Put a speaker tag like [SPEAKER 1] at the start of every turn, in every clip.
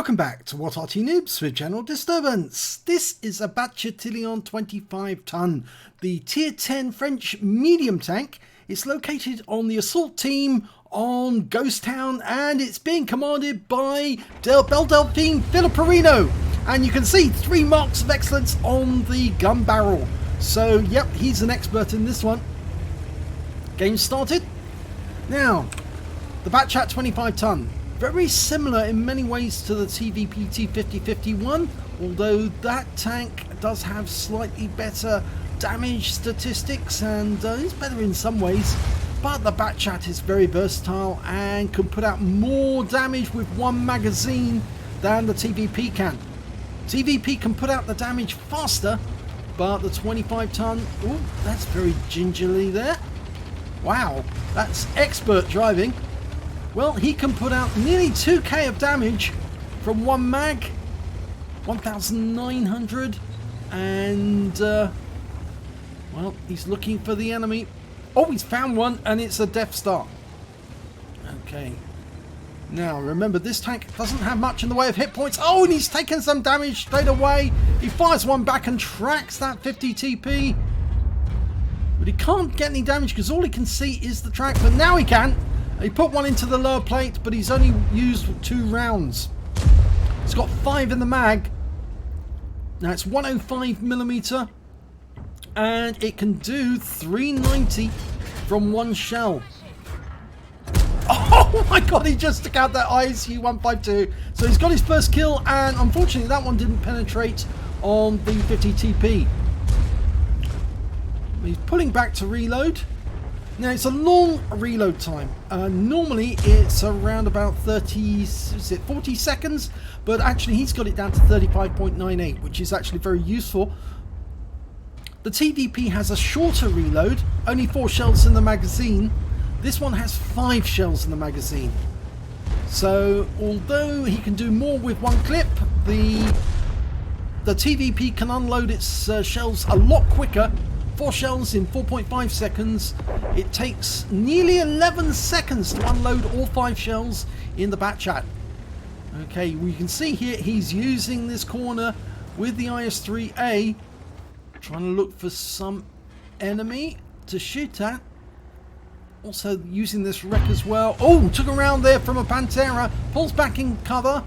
[SPEAKER 1] Welcome back to What Arty Noobs with General Disturbance. This is a Bat Châtillon 25 ton, the tier 10 French medium tank. It's located on the assault team on Ghost Town and it's being commanded by Belle Delphine Filipperino. And you can see 3 marks of excellence on the gun barrel. So yep, he's an expert in this one. Game started. Now, the Bat Chat 25 ton. Very similar in many ways to the TVP T5051, although that tank does have slightly better damage statistics and is better in some ways. But the Bat Chat is very versatile and can put out more damage with one magazine than the TVP can. TVP can put out the damage faster, but the 25 ton, oh, that's very gingerly there. Wow, that's expert driving. Well, he can put out nearly 2k of damage from one mag, 1,900, and well, he's looking for the enemy. Oh, he's found one, and it's a Death Star. Okay. Now, remember, this tank doesn't have much in the way of hit points. Oh, and he's taken some damage straight away. He fires one back and tracks that 50 TP. But he can't get any damage because all he can see is the track. But now he can. He put one into the lower plate, but he's only used 2 rounds. It's got 5 in the mag. Now it's 105mm, and it can do 390 from one shell. Oh my god, he just took out that ISU 152. So he's got his first kill, and unfortunately that one didn't penetrate on the 50 TP. He's pulling back to reload. Now it's a long reload time. Normally it's around about 40 seconds, but actually he's got it down to 35.98, which is actually very useful. The TVP has a shorter reload, only 4 shells in the magazine. This one has 5 shells in the magazine. So although he can do more with one clip, the TVP can unload its shells a lot quicker. 4 shells in 4.5 seconds. It takes nearly 11 seconds to unload all 5 shells in the Bat Chat. Okay, we can see here he's using this corner with the IS-3A, trying to look for some enemy to shoot at. Also using this wreck as well. Oh, took a round there from a Pantera, pulls back in cover.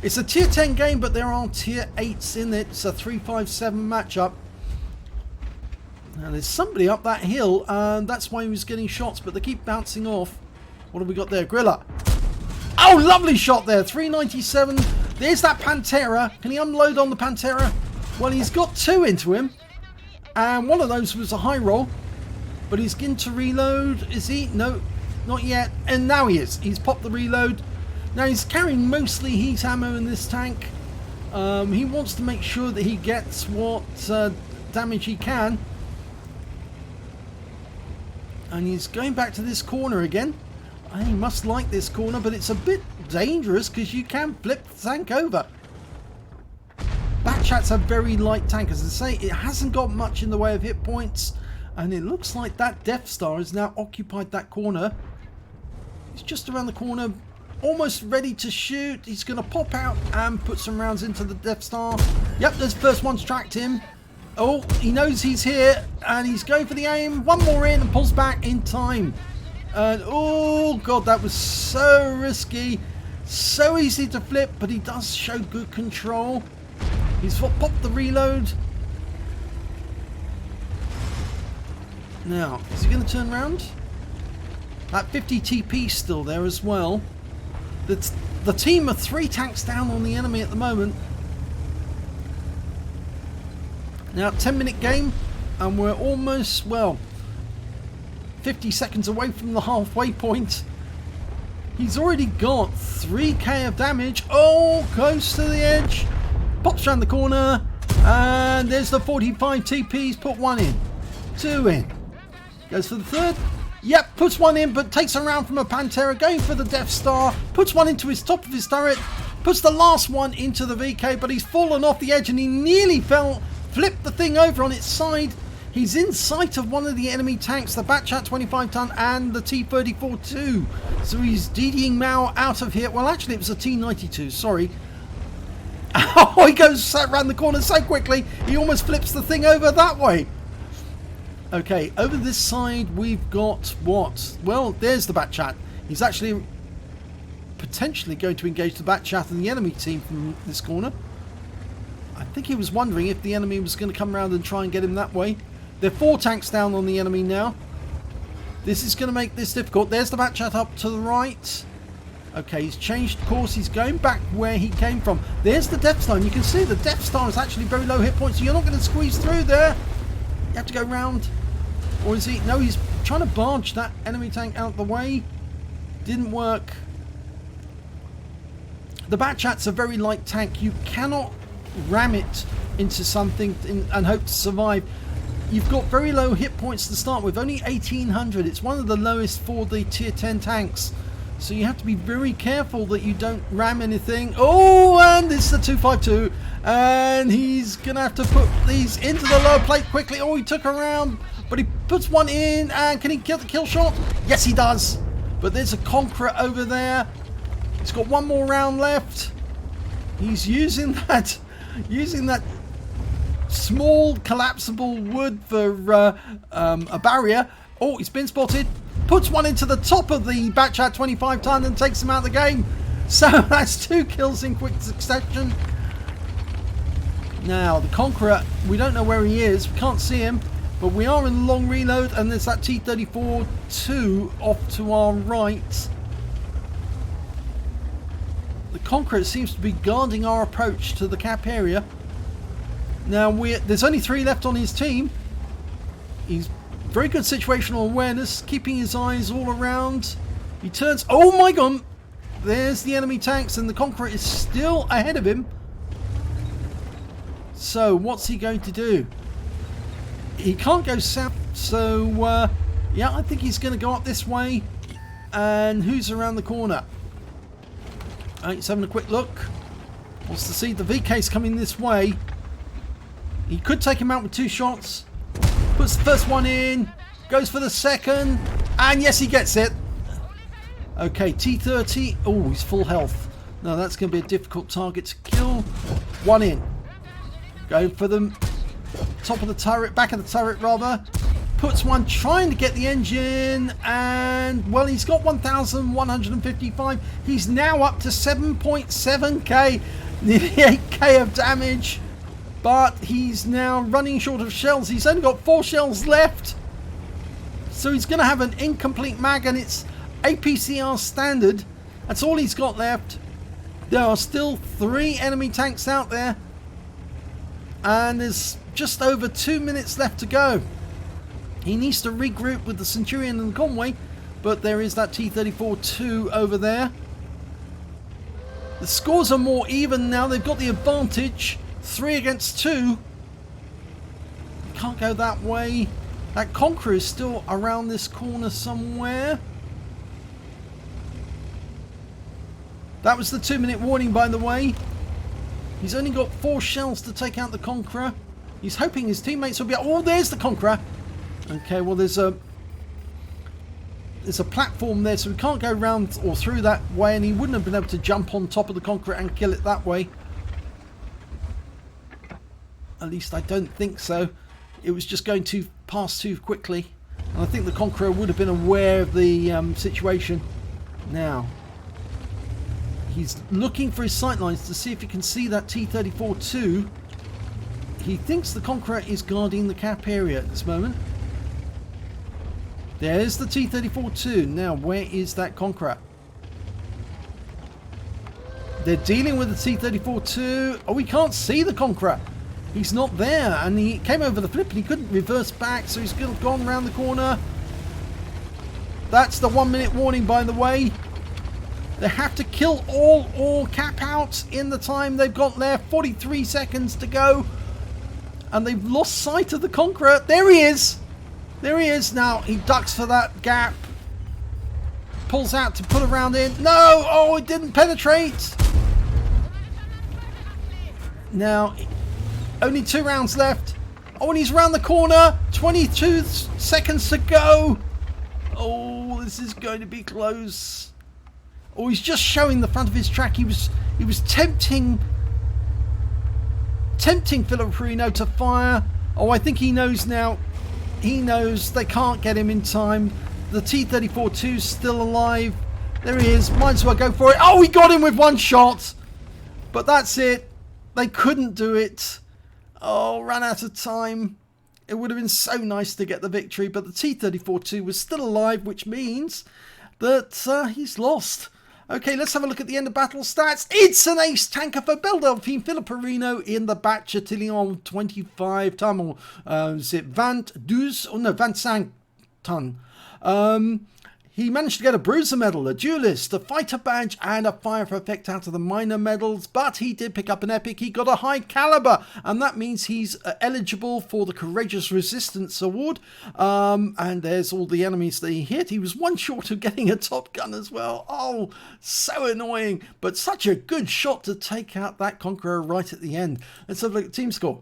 [SPEAKER 1] It's a tier 10 game, but there are tier 8s in it. It's a 3-5-7 matchup. Now there's somebody up that hill, and that's why he was getting shots, but they keep bouncing off. What have we got there? Grilla. Oh, lovely shot there. 397. There's that Pantera. Can he unload on the Pantera? Well, he's got 2 into him, and one of those was a high roll, but he's going to reload. Is he? No, not yet. And now he is. He's popped the reload. Now he's carrying mostly heat ammo in this tank. He wants to make sure that he gets what damage he can. And he's going back to this corner again. He must like this corner, but it's a bit dangerous because you can flip the tank over. Bat Chat's a very light tank. As I say, it hasn't got much in the way of hit points. And it looks like that Death Star has now occupied that corner. He's just around the corner, almost ready to shoot. He's going to pop out and put some rounds into the Death Star. Yep, there's the first one's tracked him. Oh, he knows he's here, and he's going for the aim. One more in and pulls back in time. And oh god, that was so risky. So easy to flip, but he does show good control. He's popped the reload. Now, is he going to turn around? That 50 TP still there as well. The team are 3 tanks down on the enemy at the moment. Now, 10-minute game, and we're almost, well, 50 seconds away from the halfway point. He's already got 3k of damage. Oh, close to the edge. Pops around the corner, and there's the 45 TPs. Put 1 in, 2 in. Goes for the 3rd. Yep, puts 1 in, but takes a round from a Pantera, going for the Death Star. Puts 1 into his top of his turret. Puts the last one into the VK, but he's fallen off the edge, and he nearly flipped the thing over on its side. He's in sight of one of the enemy tanks, the Bat Chat 25 ton and the T-34-2. So he's DDing Mao out of here. Well, actually, it was a T-92, sorry. Oh, he goes around the corner so quickly, he almost flips the thing over that way. Okay, over this side we've got what? Well, there's the Bat Chat. He's actually potentially going to engage the Bat Chat and the enemy team from this corner. I think he was wondering if the enemy was going to come around and try and get him that way. There are 4 tanks down on the enemy now. This is going to make this difficult. There's the Bat Chat up to the right. Okay, he's changed course. He's going back where he came from. There's the Death Star. And you can see the Death Star is actually very low hit points. So you're not going to squeeze through there. You have to go round. Or is he? No, he's trying to barge that enemy tank out the way. Didn't work. The Bat Chat's a very light tank. You cannot ram it into something and hope to survive. You've got very low hit points to start with. Only 1800. It's one of the lowest for the tier 10 tanks. So you have to be very careful that you don't ram anything. Oh, and it's the 252. And he's going to have to put these into the lower plate quickly. Oh, he took around, but he puts one in. And can he get the kill shot? Yes, he does. But there's a Conqueror over there. He's got one more round left. He's using that small collapsible wood for a barrier. Oh, he's been spotted. Puts one into the top of the Bat Chat 25 ton and takes him out of the game. So that's 2 kills in quick succession. Now the Conqueror, we don't know where he is. We can't see him, but we are in long reload, and there's that T-34-2 off to our right. The Conqueror seems to be guarding our approach to the cap area. Now there's only 3 left on his team. He's very good situational awareness, keeping his eyes all around. He turns. Oh my god! There's the enemy tanks, and the Conqueror is still ahead of him. So what's he going to do? He can't go south, so yeah, I think he's going to go up this way. And who's around the corner? He's having a quick look. Wants to see the VK's coming this way. He could take him out with 2 shots. Puts the first one in. Goes for the second. And yes, he gets it. Okay, T-30. Oh, he's full health. Now that's going to be a difficult target to kill. 1 in. Going for the top of the turret. Back of the turret, rather. Puts one trying to get the engine. And, well, he's got 1,155. He's now up to 7.7k. Nearly 8k of damage. But he's now running short of shells. He's only got 4 shells left. So he's going to have an incomplete mag, and it's APCR standard. That's all he's got left. There are still 3 enemy tanks out there. And there's just over 2 minutes left to go. He needs to regroup with the Centurion and the Conway. But there is that T-34-2 over there. The scores are more even now. They've got the advantage. 3 against 2. Can't go that way. That Conqueror is still around this corner somewhere. That was the 2-minute warning, by the way. He's only got 4 shells to take out the Conqueror. He's hoping his teammates will be... Oh, there's the Conqueror. Okay, well, there's a platform there, so we can't go round or through that way, and he wouldn't have been able to jump on top of the Conqueror and kill it that way. At least I don't think so. It was just going to pass too quickly. And I think the Conqueror would have been aware of the situation. Now, he's looking for his sightlines to see if he can see that T-34-2. He thinks the Conqueror is guarding the cap area at this moment. There's the T-34-2. Now, where is that Conqueror? They're dealing with the T-34-2. Oh, we can't see the Conqueror. He's not there, and he came over the flip and he couldn't reverse back, so he's gone around the corner. That's the 1-minute warning, by the way. They have to kill all or cap out in the time they've got left. 43 seconds to go. And they've lost sight of the Conqueror. There he is. There he is. Now he ducks for that gap. Pulls out to put a round in. No! Oh, it didn't penetrate. Now... only 2 rounds left. Oh, and he's around the corner. 22 seconds to go. Oh, this is going to be close. Oh, he's just showing the front of his track. He was tempting tempting Filipperino to fire. Oh, I think he knows now. He knows they can't get him in time. The T-34-2's still alive. There he is. Might as well go for it. Oh, he got him with one shot. But that's it. They couldn't do it. Oh, ran out of time. It would have been so nice to get the victory, but the T-34-2 was still alive, which means that he's lost. Okay, let's have a look at the end of battle stats. It's an ace tanker for Belle Delphine Filipperino in the Bat Châtillon 25 ton, or is it 22, oh no, 25 ton. He managed to get a bruiser medal, a duelist, a fighter badge, and a fire effect out of the minor medals, but he did pick up an epic. He got a high caliber, and that means he's eligible for the Courageous Resistance Award. And there's all the enemies that he hit. He was one short of getting a top gun as well. Oh, so annoying, but such a good shot to take out that Conqueror right at the end. Let's have a look at team score.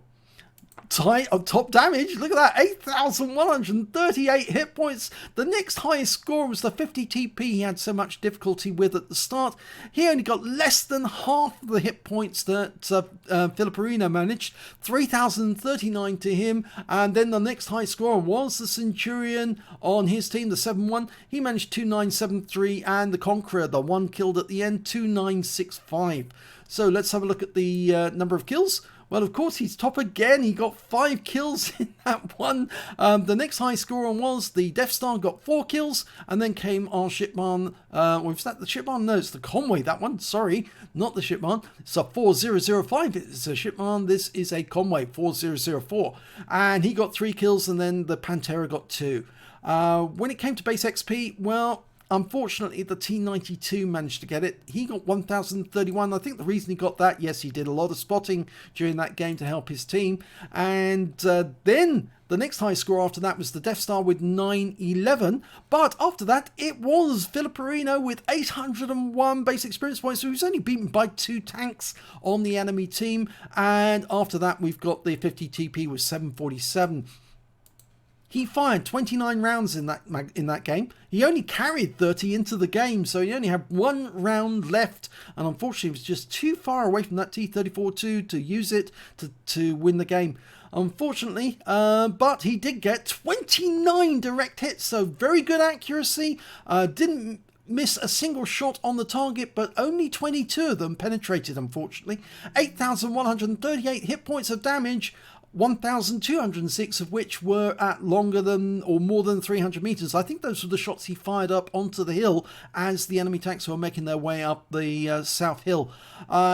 [SPEAKER 1] Top damage, look at that, 8,138 hit points. The next highest score was the 50 TP he had so much difficulty with at the start. He only got less than half of the hit points that Filipperino managed, 3,039 to him. And then the next high score was the Centurion on his team, the 7-1. He managed 2,973, and the Conqueror, the one killed at the end, 2,965. So let's have a look at the number of kills. Well, of course, he's top again. He got 5 kills in that one. The next high scorer was the Death Star, got 4 kills. And then came our Shipman. Was that the Shipman? No, it's the Conway, that one. Sorry, not the Shipman. It's a 4005. It's a Shipman. This is a Conway, 4004. And he got 3 kills, and then the Pantera got 2. When it came to base XP, well, unfortunately, the T-92 managed to get it. He got 1,031. I think the reason he got that, yes, he did a lot of spotting during that game to help his team. And then the next high score after that was the Death Star with 911. But after that, it was Filipperino with 801 base experience points. So he was only beaten by 2 tanks on the enemy team. And after that, we've got the 50 TP with 747. He fired 29 rounds in that game. He only carried 30 into the game, so he only had 1 round left. And unfortunately, he was just too far away from that T-34-2 to use it to win the game. Unfortunately, but he did get 29 direct hits, so very good accuracy. Didn't miss a single shot on the target, but only 22 of them penetrated, unfortunately. 8,138 hit points of damage. 1,206 of which were at longer than or more than 300 meters. I think those were the shots he fired up onto the hill as the enemy tanks were making their way up the south hill.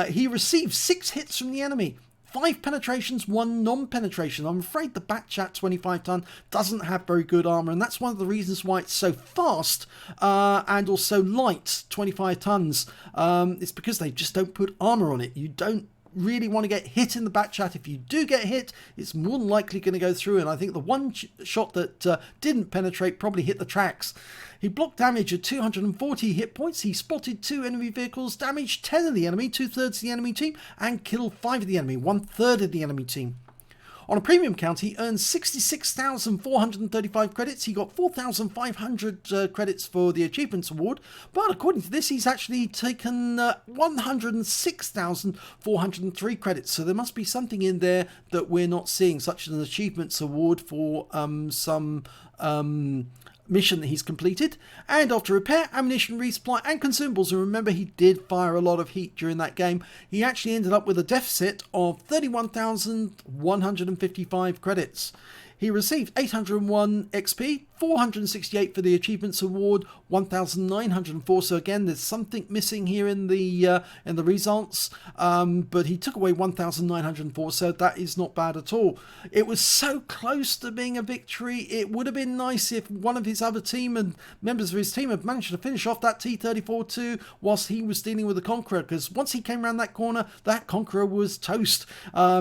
[SPEAKER 1] He received 6 hits from the enemy. 5 penetrations, 1 non-penetration. I'm afraid the Bat Chat 25 ton doesn't have very good armor, and that's one of the reasons why it's so fast and also light, 25 tons. It's because they just don't put armor on it. You don't really want to get hit in the Bat Chat. If you do get hit, it's more than likely going to go through, and I think the one shot that didn't penetrate probably hit the tracks. He blocked damage at 240 hit points. He spotted 2 enemy vehicles, damaged 10 of the enemy, 2/3 of the enemy team, and killed 5 of the enemy, 1/3 of the enemy team. On a premium count, he earned 66,435 credits. He got 4,500 credits for the Achievements Award. But according to this, he's actually taken 106,403 credits. So there must be something in there that we're not seeing, such as an Achievements Award for some mission that he's completed. And after repair, ammunition resupply and consumables, and remember he did fire a lot of heat during that game, he actually ended up with a deficit of 31,155 credits. He received 801 XP, 468 for the Achievements Award, 1,904. So again, there's something missing here in the results, but he took away 1,904. So that is not bad at all. It was so close to being a victory. It would have been nice if one of his other team and members of his team had managed to finish off that T-34-2 whilst he was dealing with the Conqueror. Because once he came around that corner, that Conqueror was toast.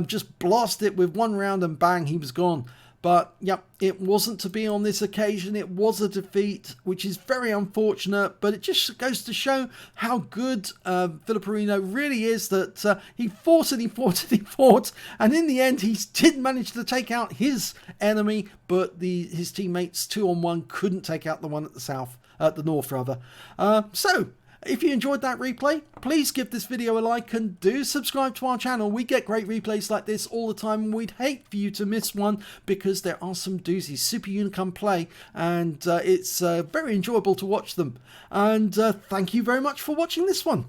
[SPEAKER 1] Just blast it with 1 round and bang, he was gone. But, yep, it wasn't to be on this occasion. It was a defeat, which is very unfortunate. But it just goes to show how good Filipperino really is, that he fought and he fought and he fought. And in the end, he did manage to take out his enemy. But his teammates, 2-on-1, couldn't take out the one at the north, rather. So If you enjoyed that replay, please give this video a like and do subscribe to our channel. We get great replays like this all the time, and we'd hate for you to miss one because there are some doozies. Super Unicum play, and it's very enjoyable to watch them. And thank you very much for watching this one.